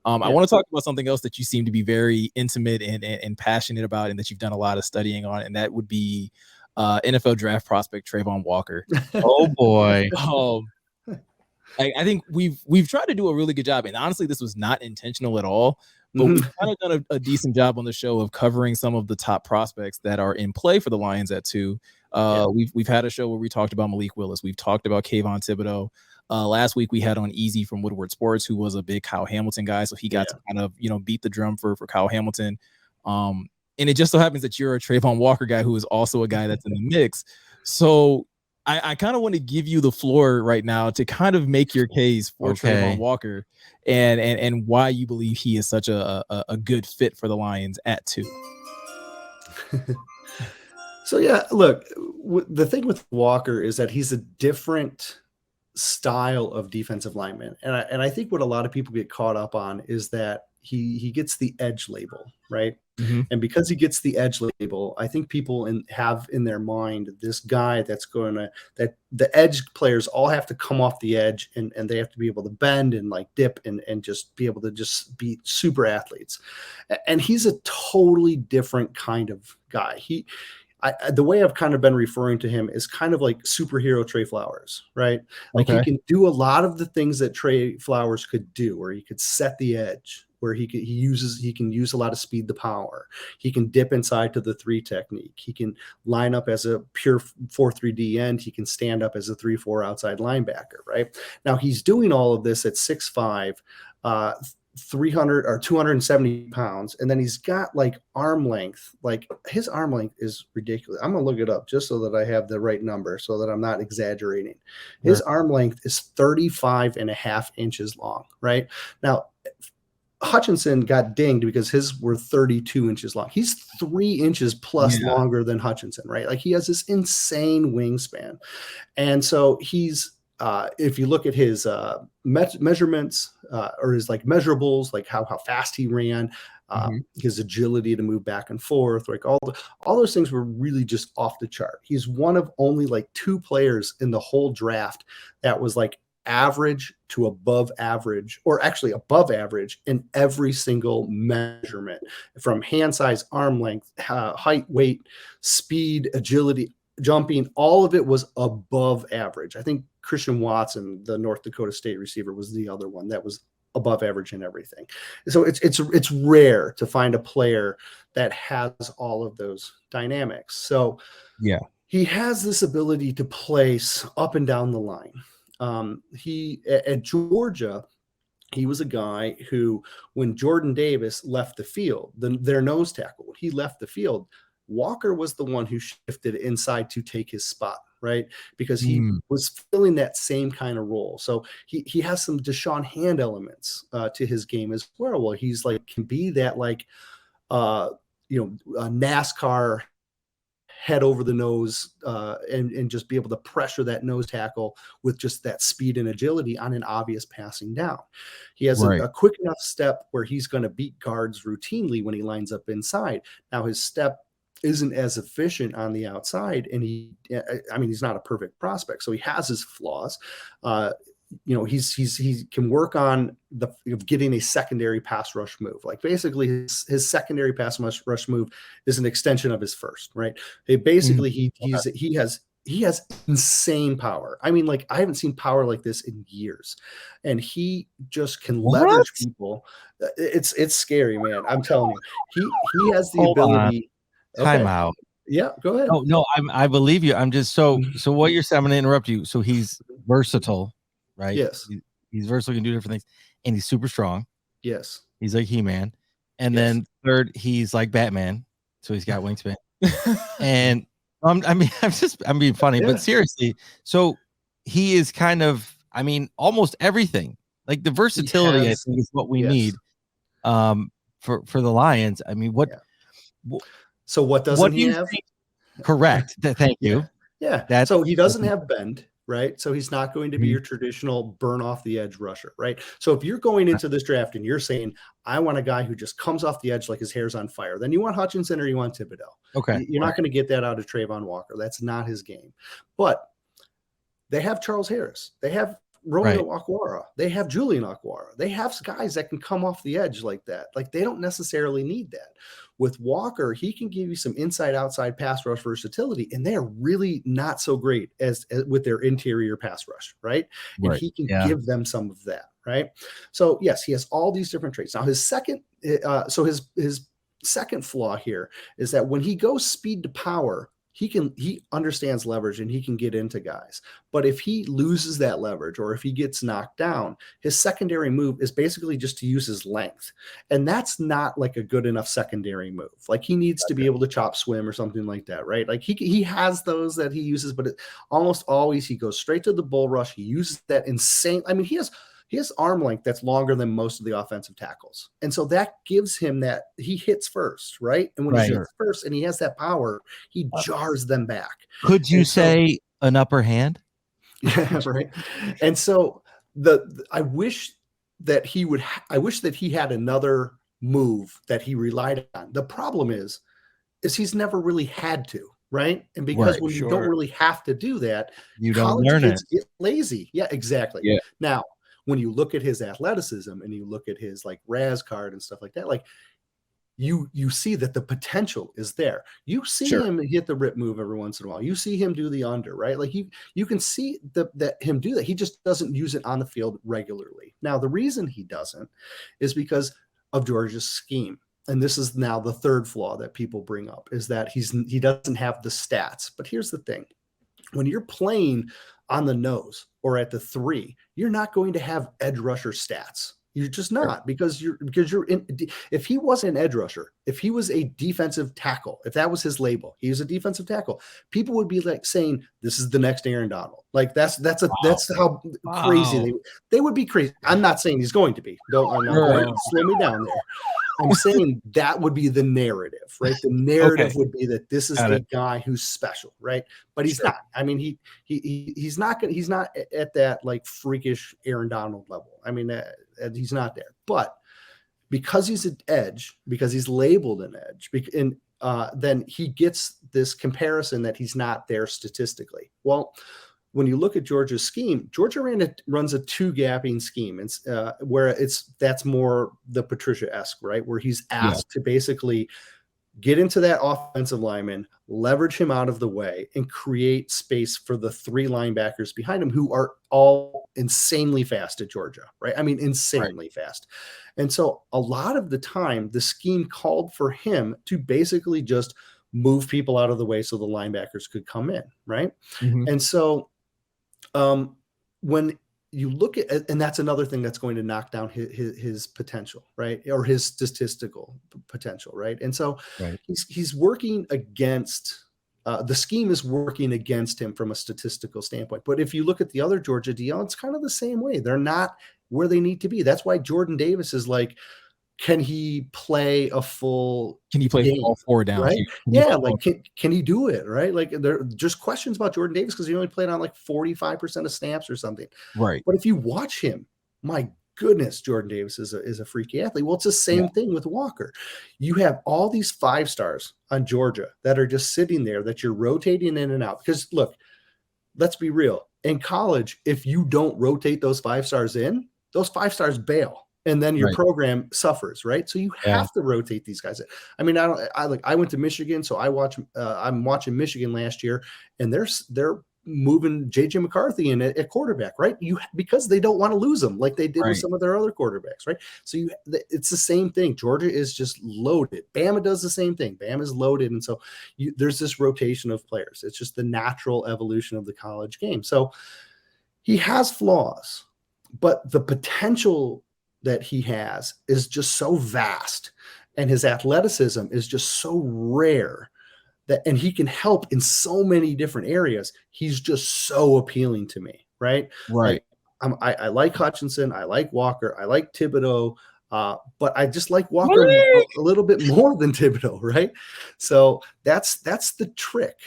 I want to talk about something else that you seem to be very intimate and passionate about, and that you've done a lot of studying on, and that would be NFL draft prospect Travon Walker. Oh boy. I think we've tried to do a really good job, and honestly, this was not intentional at all. But we've kind of done a decent job on the show of covering some of the top prospects that are in play for the Lions at 2. We've had a show where we talked about Malik Willis. We've talked about Kayvon Thibodeau. Last week we had on Easy from Woodward Sports, who was a big Kyle Hamilton guy, so he got to kind of beat the drum for Kyle Hamilton. And it just so happens that you're a Travon Walker guy who is also a guy that's in the mix. So I kind of want to give you the floor right now to kind of make your case for Travon Walker and why you believe he is such a good fit for the Lions at 2. So, yeah, look, the thing with Walker is that he's a different style of defensive lineman. And I think what a lot of people get caught up on is that he gets the edge label, right? And because he gets the edge label, I think people have in their mind this guy that the edge players all have to come off the edge and they have to be able to bend and like dip and just be able to just be super athletes. And he's a totally different kind of guy. The way I've kind of been referring to him is kind of like superhero Trey Flowers, right? Like he can do a lot of the things that Trey Flowers could do, where he could set the edge, where he can use a lot of speed to power. He can dip inside to the 3 technique. He can line up as a pure 4-3 end. He can stand up as a 3-4 outside linebacker, right? Now he's doing all of this at 6'5", 300 or 270 pounds, and then he's got like arm length. Like his arm length is ridiculous. I'm gonna look it up just so that I have the right number, so that I'm not exaggerating. His arm length is 35.5 inches long. Right now, Hutchinson got dinged because his were 32 inches long. He's 3 inches plus longer than Hutchinson, right? Like he has this insane wingspan, and so he's. If you look at his measurements or his like measurables, like how fast he ran, his agility to move back and forth, like all those things were really just off the chart. He's one of only like 2 players in the whole draft that was like average to above average, or actually above average in every single measurement, from hand size, arm length, height, weight, speed, agility, jumping. All of it was above average. I think Christian Watson, the North Dakota State receiver, was the other one that was above average in everything. So it's rare to find a player that has all of those dynamics. So he has this ability to place up and down the line. He at Georgia, he was a guy who, when Jordan Davis left the field, their nose tackle, when he left the field, Walker was the one who shifted inside to take his spot, right? Because he was filling that same kind of role. So he has some Deshaun Hand elements to his game as well. Well, he's like, can be that like, a NASCAR head over the nose and just be able to pressure that nose tackle with just that speed and agility on an obvious passing down. He has a quick enough step where he's going to beat guards routinely when he lines up inside. Now his step isn't as efficient on the outside, and he's not a perfect prospect, so he has his flaws. He can work on getting a secondary pass rush move. Like basically his secondary pass rush move is an extension of his first, right? He has insane power. I mean, like I haven't seen power like this in years, and he just can leverage people. It's scary, man. I'm telling you, he has the ability. Time out. Yeah, go ahead. Oh no, I believe you. I'm just so what you're saying. I'm gonna interrupt you. So he's versatile, right? Yes. He's versatile, can do different things, and he's super strong. Yes. He's like He-Man. And then third, he's like Batman, so he's got wingspan. And I'm being funny, but seriously, so he is kind of, almost everything. Like the versatility, I think, is what we need for the Lions. I mean, so what doesn't he have? Correct. Thank you. Yeah. So he doesn't have bend, right? So he's not going to be your traditional burn off the edge rusher, right? So if you're going into this draft and you're saying, I want a guy who just comes off the edge like his hair's on fire, then you want Hutchinson or you want Thibodeau. Okay. You're not going to get that out of Travon Walker. That's not his game. But they have Charles Harris. They have Romeo Aquara. They have Julian Aquara. They have guys that can come off the edge like that. Like, they don't necessarily need that. With Walker, he can give you some inside-outside pass rush versatility, and they are really not so great as with their interior pass rush, right? And he can give them some of that, right? So yes, he has all these different traits. Now his second flaw here is that when he goes speed to power, he understands leverage and he can get into guys. But if he loses that leverage or if he gets knocked down, his secondary move is basically just to use his length. And that's not like a good enough secondary move. Like, he needs to be able to chop swim or something like that, right? Like, he has those that he uses, but almost always he goes straight to the bull rush. He uses that insane. I mean, he has arm length that's longer than most of the offensive tackles. And so that gives him that he hits first, right? And when he hits first and he has that power, he jars them back. Could you say an upper hand? Yeah, right. And so I wish that he had another move that he relied on. The problem is he's never really had to. Right. And because when you don't really have to do that, you don't learn it. Get lazy. Yeah, exactly. Yeah. Now, when you look at his athleticism and you look at his like RAS card and stuff like that, like you see that the potential is there. You see him hit the rip move every once in a while. You see him do the under, right? Like you can see that him do that. He just doesn't use it on the field regularly. Now, the reason he doesn't is because of Georgia's scheme. And this is now the third flaw that people bring up, is that he doesn't have the stats. But here's the thing. When you're playing on the nose or at the 3, you're not going to have edge rusher stats. You're just not, because you're in. If he wasn't an edge rusher, if he was a defensive tackle, if that was his label, he was a defensive tackle, people would be like saying, this is the next Aaron Donald. Like, that's how crazy they would be crazy. I'm not saying he's going to be. I'm not going to slow me down there. I'm saying that would be the narrative, right? The narrative would be that this is the guy who's special, right? But he's not. I mean, he's not at that like freakish Aaron Donald level. I mean, he's not there. But because he's an edge, because he's labeled an edge, and then he gets this comparison that he's not there statistically. Well, when you look at Georgia's scheme, Georgia runs a 2-gapping scheme, and where that's more the Patricia-esque, right? Where he's asked to basically get into that offensive lineman, leverage him out of the way, and create space for the 3 linebackers behind him, who are all insanely fast at Georgia, right? I mean, insanely fast. And so a lot of the time, the scheme called for him to basically just move people out of the way so the linebackers could come in, right? Mm-hmm. And so when you look at, and that's another thing that's going to knock down his potential, right? Or his statistical potential, right? And so he's working against, the scheme is working against him from a statistical standpoint. But if you look at the other Georgia DL, it's kind of the same way. They're not where they need to be. That's why Jordan Davis is like, can he play a full game, all 4 downs? Right? Like can he do it? Right? Like, there are just questions about Jordan Davis because he only played on like 45% of snaps or something. Right. But if you watch him, my goodness, Jordan Davis is a freaky athlete. Well, it's the same thing with Walker. You have all these 5 stars on Georgia that are just sitting there that you're rotating in and out. Because look, let's be real. In college, if you don't rotate those 5 stars in, those 5 stars bail. And then your program suffers, right? So you have to rotate these guys. I mean, I went to Michigan, so I'm watching Michigan last year, and they're moving JJ McCarthy in at quarterback, right? Because they don't want to lose him like they did with some of their other quarterbacks, right? So it's the same thing. Georgia is just loaded. Bama does the same thing. Bama is loaded, and so there's this rotation of players. It's just the natural evolution of the college game. So he has flaws, but the potential that he has is just so vast, and his athleticism is just so rare and he can help in so many different areas. He's just so appealing to me. Right. Right. Like, I like Hutchinson. I like Walker. I like Thibodeau. But I just like Walker a little bit more than Thibodeau. Right. So that's the trick.